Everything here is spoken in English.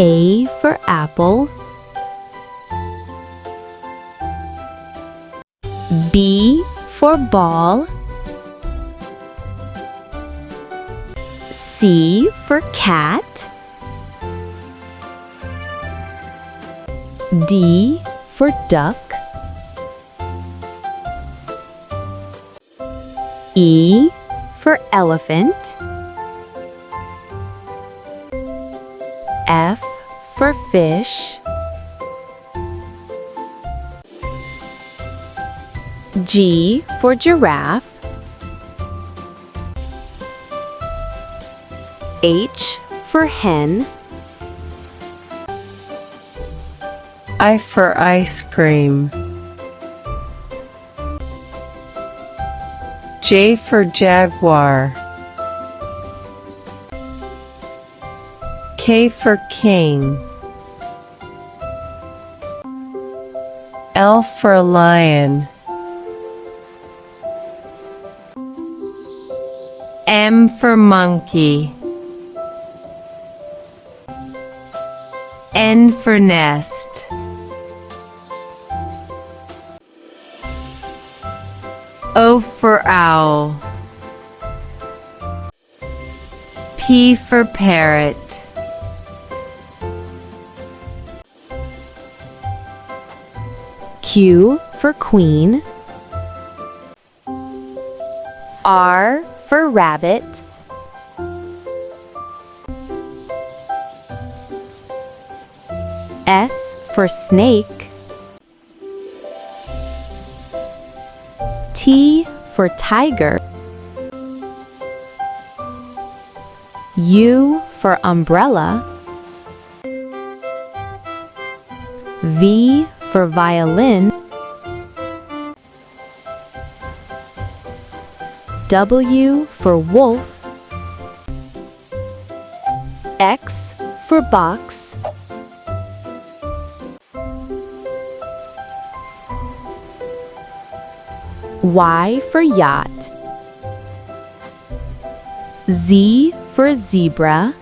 A for apple. B for ball. C for cat. D for duck. E for elephant. F for fish. G for giraffe. H for hen. I for ice cream. J for jaguar. K for king. L for lion. M for monkey. N for nest. O for owl. P for parrot. Q for queen. R for rabbit. S for snake. T for tiger. U for umbrella. V for violin. W for wolf. X for box. Y for yacht. Z for zebra.